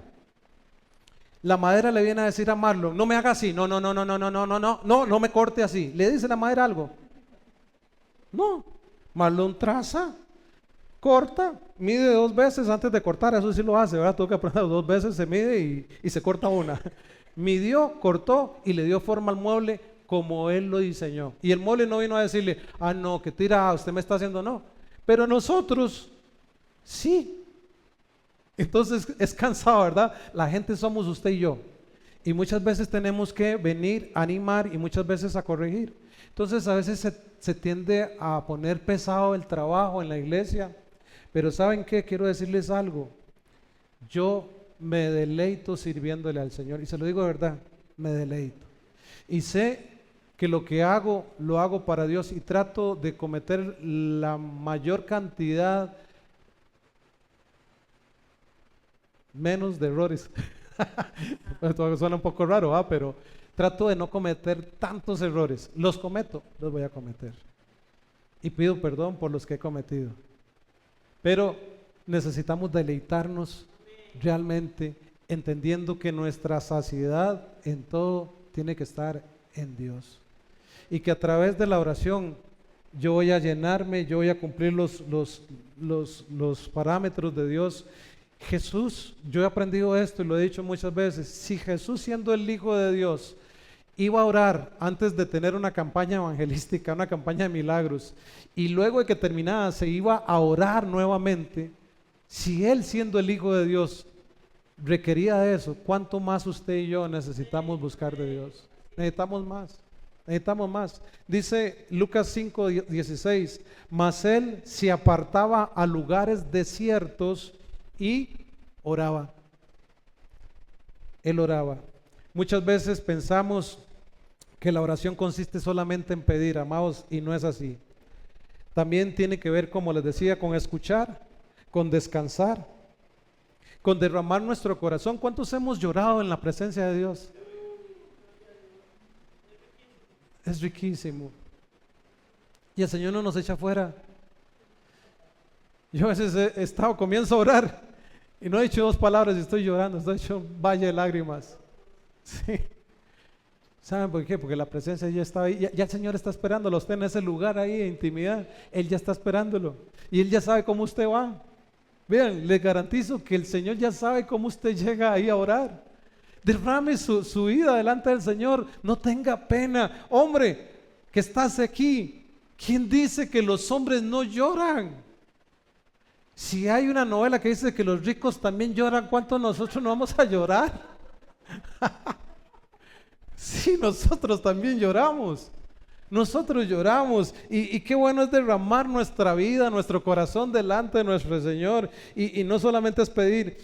La madera le viene a decir a Marlon: no me haga así, no me corte así. ¿Le dice la madera algo? No. Marlon traza, corta, mide 2 veces antes de cortar. Eso sí lo hace, ¿verdad? Tengo que aprender 2 veces, se mide y se corta una. Midió, cortó y le dio forma al mueble como él lo diseñó. Y el mueble no vino a decirle: no, que tira, usted me está haciendo. No, pero nosotros sí. Entonces es cansado, ¿verdad? La gente somos usted y yo, y muchas veces tenemos que venir a animar y muchas veces a corregir. Entonces a veces se tiende a poner pesado el trabajo en la iglesia. Pero ¿saben qué? Quiero decirles algo. Yo me deleito sirviéndole al Señor, y se lo digo de verdad, me deleito. Y sé que lo que hago, lo hago para Dios, y trato de cometer la mayor cantidad, menos de errores. Esto suena un poco raro, pero trato de no cometer tantos errores. Los cometo, los voy a cometer. Y pido perdón por los que he cometido. Pero necesitamos deleitarnos realmente, entendiendo que nuestra saciedad en todo tiene que estar en Dios. Y que a través de la oración yo voy a llenarme, yo voy a cumplir los parámetros de Dios. Jesús, yo he aprendido esto y lo he dicho muchas veces: si Jesús, siendo el Hijo de Dios, iba a orar antes de tener una campaña evangelística, una campaña de milagros, y luego de que terminaba se iba a orar nuevamente, si Él, siendo el Hijo de Dios, requería de eso, ¿cuánto más usted y yo necesitamos buscar de Dios? Necesitamos más. Dice Lucas 5:16: mas Él se apartaba a lugares desiertos y oraba. Él oraba. Muchas veces pensamos que la oración consiste solamente en pedir, amados, y no es así. También tiene que ver, como les decía, con escuchar, con descansar, con derramar nuestro corazón. ¿Cuántos hemos llorado en la presencia de Dios? Es riquísimo. Y el Señor no nos echa fuera. Yo a veces comienzo a orar y no he dicho 2 palabras y estoy llorando, estoy hecho un valle de lágrimas. Sí. ¿Saben por qué? Porque la presencia ya está ahí. Ya el Señor está esperándolo a usted en ese lugar ahí de intimidad. Él ya está esperándolo. Y Él ya sabe cómo usted va. Vean, les garantizo que el Señor ya sabe cómo usted llega ahí a orar. derrame su vida delante del Señor, no tenga pena. Hombre, que estás aquí, ¿quién dice que los hombres no lloran? Si hay una novela que dice que los ricos también lloran, ¿cuánto nosotros no vamos a llorar? Sí, nosotros también lloramos. Nosotros lloramos y qué bueno es derramar nuestra vida, nuestro corazón delante de nuestro Señor y no solamente es pedir,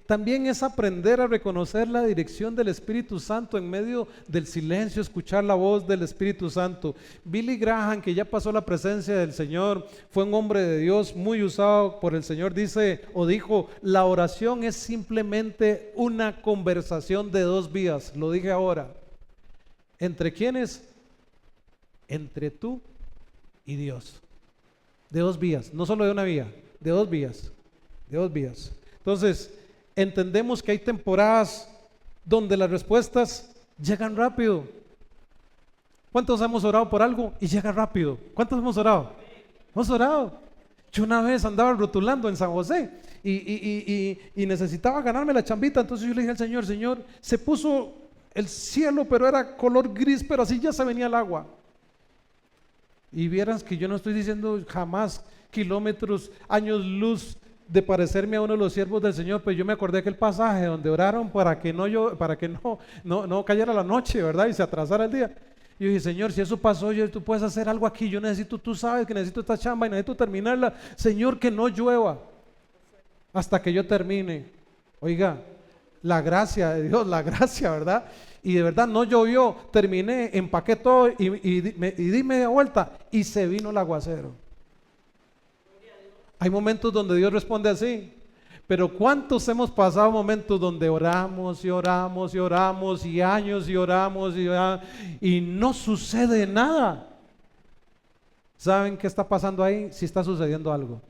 también es aprender a reconocer la dirección del Espíritu Santo en medio del silencio, escuchar la voz del Espíritu Santo. Billy Graham, que ya pasó la presencia del Señor, fue un hombre de Dios muy usado por el Señor, dijo, la oración es simplemente una conversación de dos vías, lo dije ahora. ¿Entre quiénes? Entre tú y Dios. De dos vías, no solo de una vía, de dos vías, de dos vías. Entonces, entendemos que hay temporadas donde las respuestas llegan rápido. ¿Cuántos hemos orado por algo y llega rápido? ¿Cuántos hemos orado? Hemos orado. Yo una vez andaba rotulando en San José y necesitaba ganarme la chambita, entonces yo le dije al Señor, Señor, se puso el cielo, pero era color gris, pero así ya se venía el agua. Y vieras que yo no estoy diciendo jamás kilómetros, años luz de parecerme a uno de los siervos del Señor, pero yo me acordé de aquel pasaje donde oraron para que no cayera la noche, ¿verdad? Y se atrasara el día. Y yo dije, Señor, si eso pasó, tú puedes hacer algo aquí, yo necesito, tú sabes que necesito esta chamba y necesito terminarla. Señor, que no llueva hasta que yo termine. Oiga, la gracia de Dios, la gracia, ¿verdad? Y de verdad no llovió, terminé, empaqué todo y di media vuelta y se vino el aguacero. Hay momentos donde Dios responde así, pero ¿cuántos hemos pasado momentos donde oramos y oramos y oramos y años y oramos y no sucede nada? ¿Saben qué está pasando ahí? Si está sucediendo algo.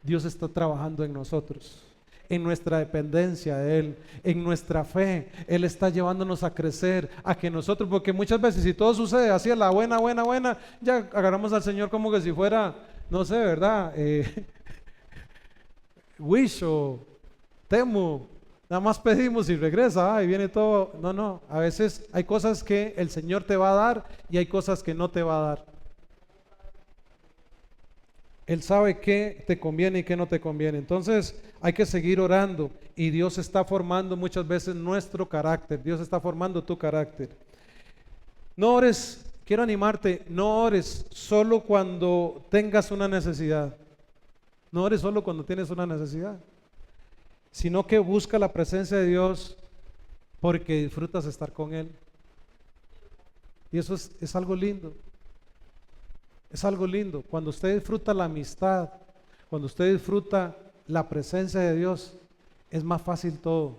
Dios está trabajando en nosotros, en nuestra dependencia de Él, en nuestra fe. Él está llevándonos a crecer, a que nosotros, porque muchas veces si todo sucede así a la buena, ya agarramos al Señor como que si fuera, no sé, ¿verdad? Wish o Temu, nada más pedimos y regresa, y viene todo. No, a veces hay cosas que el Señor te va a dar y hay cosas que no te va a dar. Él sabe qué te conviene y qué no te conviene. Entonces hay que seguir orando y Dios está formando muchas veces nuestro carácter. Dios está formando tu carácter. No ores, quiero animarte, no ores solo cuando tengas una necesidad. No ores solo cuando tienes una necesidad, sino que busca la presencia de Dios porque disfrutas estar con Él. Y eso es algo lindo. Es algo lindo. Cuando usted disfruta la amistad, cuando usted disfruta la presencia de Dios, es más fácil todo.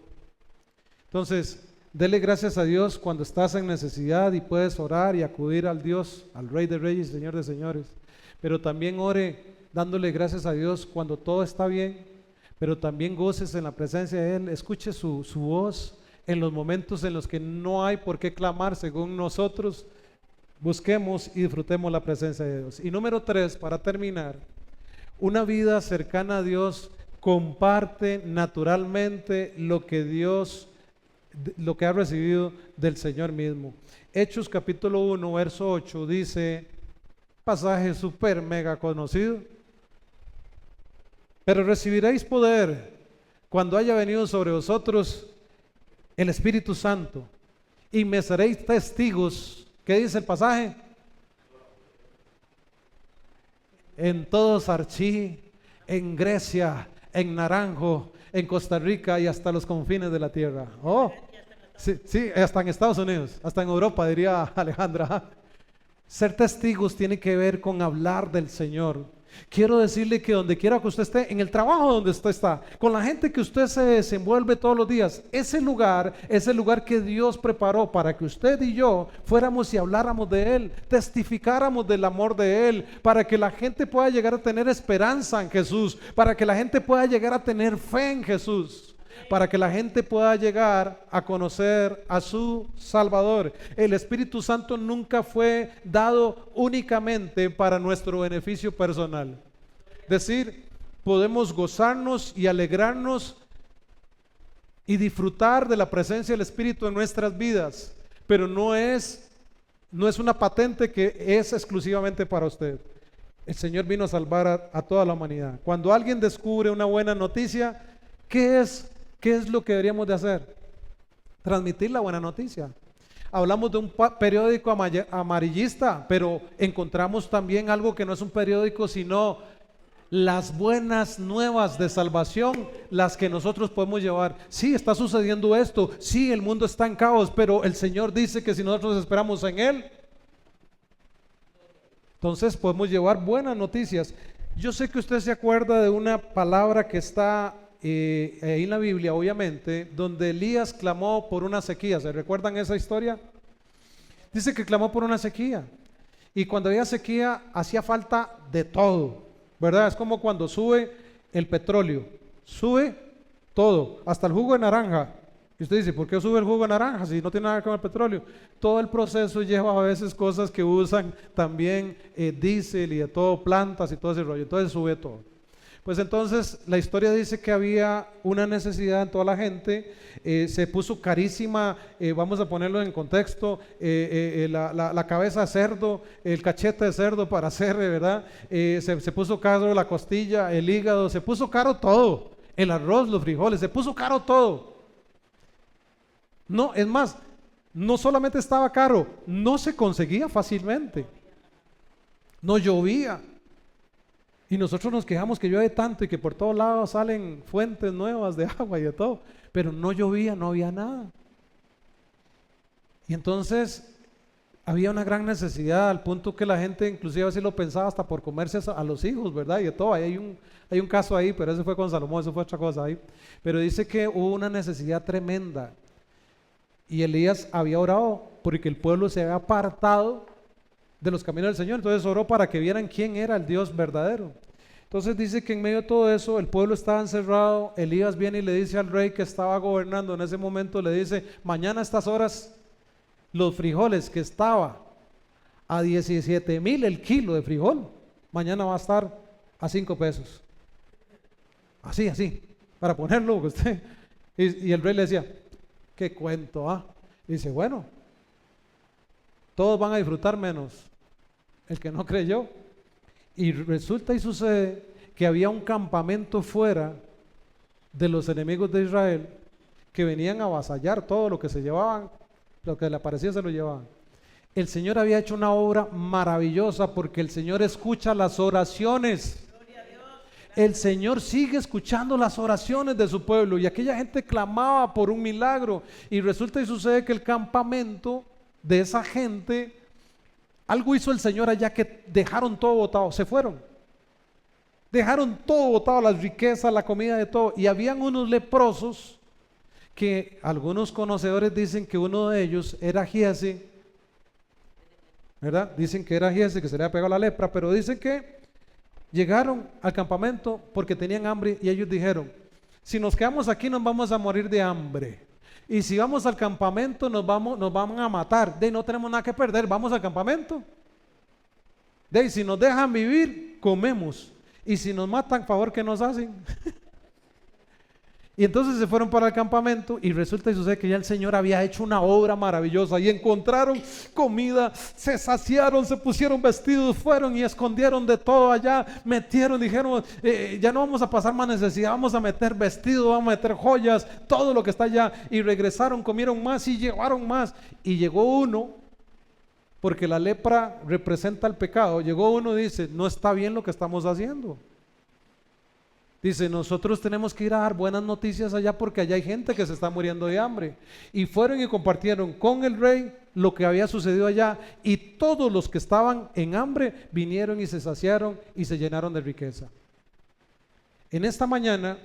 Entonces, dele gracias a Dios cuando estás en necesidad y puedes orar y acudir al Dios, al Rey de Reyes, Señor de Señores. Pero también ore dándole gracias a Dios cuando todo está bien, pero también goces en la presencia de Él. Escuche su voz en los momentos en los que no hay por qué clamar según nosotros. Busquemos y disfrutemos la presencia de Dios. Y número 3, para terminar, una vida cercana a Dios comparte naturalmente lo que ha recibido del Señor mismo. Hechos capítulo 1, verso 8 dice, pasaje súper mega conocido, pero recibiréis poder cuando haya venido sobre vosotros el Espíritu Santo y me seréis testigos. ¿Qué dice el pasaje? En todo Sarchí, en Grecia, en Naranjo, en Costa Rica y hasta los confines de la tierra. Oh, sí, hasta en Estados Unidos, hasta en Europa, diría Alejandra. Ser testigos tiene que ver con hablar del Señor. Quiero decirle que donde quiera que usted esté, en el trabajo donde usted está, con la gente que usted se desenvuelve todos los días, ese lugar es el lugar que Dios preparó para que usted y yo fuéramos y habláramos de Él, testificáramos del amor de Él, para que la gente pueda llegar a tener esperanza en Jesús, para que la gente pueda llegar a tener fe en Jesús, para que la gente pueda llegar a conocer a su Salvador. El Espíritu Santo nunca fue dado únicamente para nuestro beneficio personal. Es decir, podemos gozarnos y alegrarnos y disfrutar de la presencia del Espíritu en nuestras vidas, pero no es una patente que es exclusivamente para usted. El Señor vino a salvar a toda la humanidad. Cuando alguien descubre una buena noticia, ¿qué es lo que deberíamos de hacer? Transmitir la buena noticia. Hablamos de un periódico amarillista, pero encontramos también algo que no es un periódico, sino las buenas nuevas de salvación, las que nosotros podemos llevar. Sí, está sucediendo esto, sí, el mundo está en caos, pero el Señor dice que si nosotros esperamos en Él, entonces podemos llevar buenas noticias. Yo sé que usted se acuerda de una palabra que está ahí en la Biblia, obviamente, donde Elías clamó por una sequía. ¿Se recuerdan esa historia? Dice que clamó por una sequía, y cuando había sequía hacía falta de todo, ¿verdad? Es como cuando sube el petróleo, sube todo, hasta el jugo de naranja. Y usted dice, ¿por qué sube el jugo de naranja si no tiene nada que ver con el petróleo? Todo el proceso lleva a veces cosas que usan también diésel y de todo, plantas y todo ese rollo, entonces sube todo. Pues entonces la historia dice que había una necesidad en toda la gente, se puso carísima, vamos a ponerlo en contexto, la cabeza de cerdo, el cachete de cerdo para hacer, ¿verdad? Se puso caro la costilla, el hígado, se puso caro todo, el arroz, los frijoles, se puso caro todo. No, es más, no solamente estaba caro, no se conseguía fácilmente, no llovía. Y nosotros nos quejamos que llueve tanto y que por todos lados salen fuentes nuevas de agua y de todo, pero no llovía, no había nada. Y entonces había una gran necesidad, al punto que la gente inclusive así lo pensaba hasta por comerse a los hijos, ¿verdad? Y de todo, hay un caso ahí, pero ese fue con Salomón, eso fue otra cosa ahí. Pero dice que hubo una necesidad tremenda. Y Elías había orado porque el pueblo se había apartado de los caminos del Señor, entonces oró para que vieran quién era el Dios verdadero. Entonces dice que en medio de todo eso el pueblo estaba encerrado. Elías viene y le dice al rey que estaba gobernando en ese momento, le dice, mañana a estas horas los frijoles que estaba a 17,000 el kilo de frijol, mañana va a estar a 5 pesos. Así, para ponerlo usted. Y el rey le decía, ¿qué cuento? Dice, bueno, todos van a disfrutar menos el que no creyó. Y resulta y sucede que había un campamento fuera de los enemigos de Israel que venían a avasallar todo lo que se llevaban, lo que le aparecía se lo llevaban. El Señor había hecho una obra maravillosa, porque el Señor escucha las oraciones. El Señor sigue escuchando las oraciones de su pueblo, y aquella gente clamaba por un milagro, y resulta y sucede que el campamento de esa gente, algo hizo el Señor allá, que dejaron todo botado, se fueron, dejaron todo botado, las riquezas, la comida, de todo. Y habían unos leprosos que algunos conocedores dicen que uno de ellos era Giezi, ¿verdad? Dicen que era Giezi, que se le había pegado la lepra, pero dicen que llegaron al campamento porque tenían hambre, y ellos dijeron, si nos quedamos aquí nos vamos a morir de hambre, y si vamos al campamento nos van a matar. No tenemos nada que perder, vamos al campamento. Si nos dejan vivir, comemos, y si nos matan, favor que nos hacen. Y entonces se fueron para el campamento, y resulta y sucede que ya el Señor había hecho una obra maravillosa, y encontraron comida, se saciaron, se pusieron vestidos, fueron y escondieron de todo allá, metieron, dijeron, ya no vamos a pasar más necesidad, vamos a meter vestidos, vamos a meter joyas, todo lo que está allá. Y regresaron, comieron más y llevaron más. Y llegó uno, porque la lepra representa el pecado, llegó uno y dice, no está bien lo que estamos haciendo. Dice, nosotros tenemos que ir a dar buenas noticias allá, porque allá hay gente que se está muriendo de hambre. Y fueron y compartieron con el rey lo que había sucedido allá, y todos los que estaban en hambre vinieron y se saciaron y se llenaron de riqueza. En esta mañana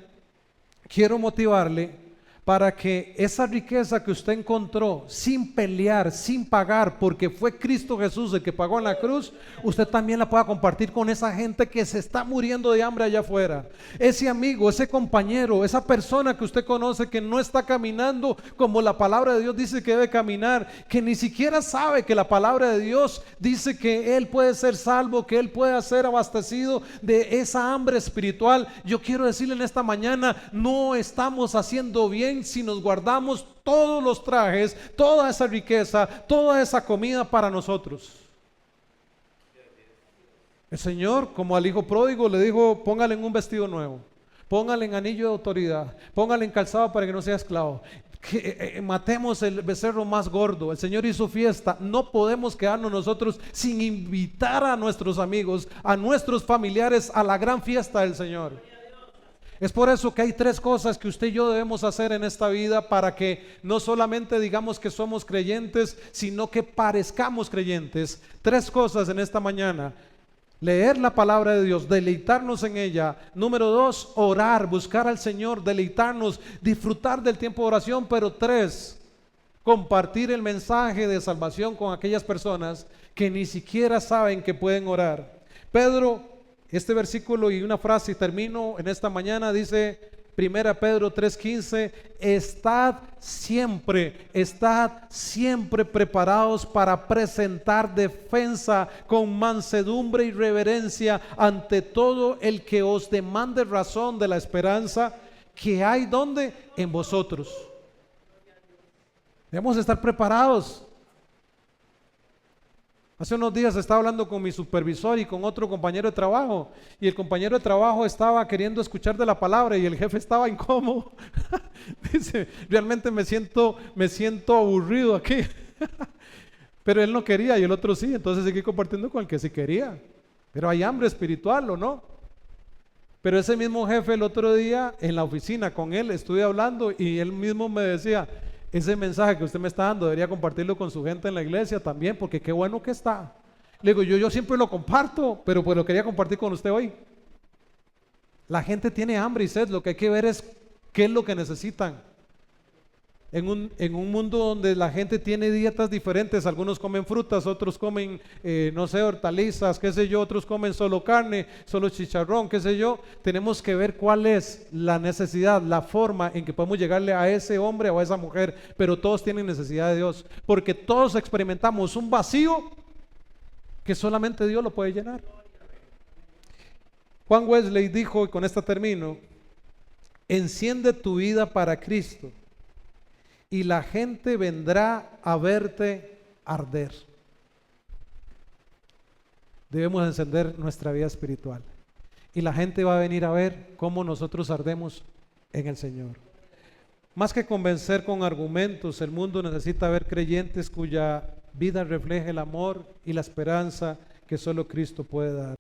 quiero motivarle para que esa riqueza que usted encontró sin pelear, sin pagar, porque fue Cristo Jesús el que pagó en la cruz, usted también la pueda compartir con esa gente que se está muriendo de hambre allá afuera. Ese amigo, ese compañero, esa persona que usted conoce que no está caminando como la palabra de Dios dice que debe caminar, que ni siquiera sabe que la palabra de Dios dice que él puede ser salvo, que él puede ser abastecido de esa hambre espiritual. Yo quiero decirle en esta mañana, no estamos haciendo bien bien si nos guardamos todos los trajes, toda esa riqueza, toda esa comida para nosotros. El Señor, como al hijo pródigo, le dijo: póngale en un vestido nuevo, póngale en anillo de autoridad, póngale en calzado para que no sea esclavo. Matemos el becerro más gordo. El Señor hizo fiesta. No podemos quedarnos nosotros sin invitar a nuestros amigos, a nuestros familiares a la gran fiesta del Señor. Es por eso que hay 3 cosas que usted y yo debemos hacer en esta vida para que no solamente digamos que somos creyentes, sino que parezcamos creyentes. 3 cosas en esta mañana: leer la palabra de Dios, deleitarnos en ella. Número 2, orar, buscar al Señor, deleitarnos, disfrutar del tiempo de oración. Pero 3, compartir el mensaje de salvación con aquellas personas que ni siquiera saben que pueden orar. Pedro, este versículo y una frase y termino en esta mañana, dice 1 Pedro 3:15: estad siempre preparados para presentar defensa con mansedumbre y reverencia ante todo el que os demande razón de la esperanza que hay, ¿dónde? En vosotros. Debemos estar preparados. Hace unos días estaba hablando con mi supervisor y con otro compañero de trabajo, y el compañero de trabajo estaba queriendo escuchar de la palabra y el jefe estaba incómodo. Dice: realmente me siento aburrido aquí. Pero él no quería y el otro sí, entonces seguí compartiendo con el que sí quería. Pero hay hambre espiritual, ¿o no? Pero ese mismo jefe, el otro día en la oficina con él estuve hablando y él mismo me decía: ese mensaje que usted me está dando debería compartirlo con su gente en la iglesia también, porque qué bueno que está. Le digo: yo siempre lo comparto, pero pues lo quería compartir con usted hoy. La gente tiene hambre y sed. Lo que hay que ver es qué es lo que necesitan. En un mundo donde la gente tiene dietas diferentes, algunos comen frutas, otros comen hortalizas, qué sé yo, otros comen solo carne, solo chicharrón, qué sé yo. Tenemos que ver cuál es la necesidad, la forma en que podemos llegarle a ese hombre o a esa mujer. Pero todos tienen necesidad de Dios, porque todos experimentamos un vacío que solamente Dios lo puede llenar. Juan Wesley dijo, y con esta termino: enciende tu vida para Cristo y la gente vendrá a verte arder. Debemos encender nuestra vida espiritual y la gente va a venir a ver cómo nosotros ardemos en el Señor. Más que convencer con argumentos, el mundo necesita ver creyentes cuya vida refleje el amor y la esperanza que solo Cristo puede dar.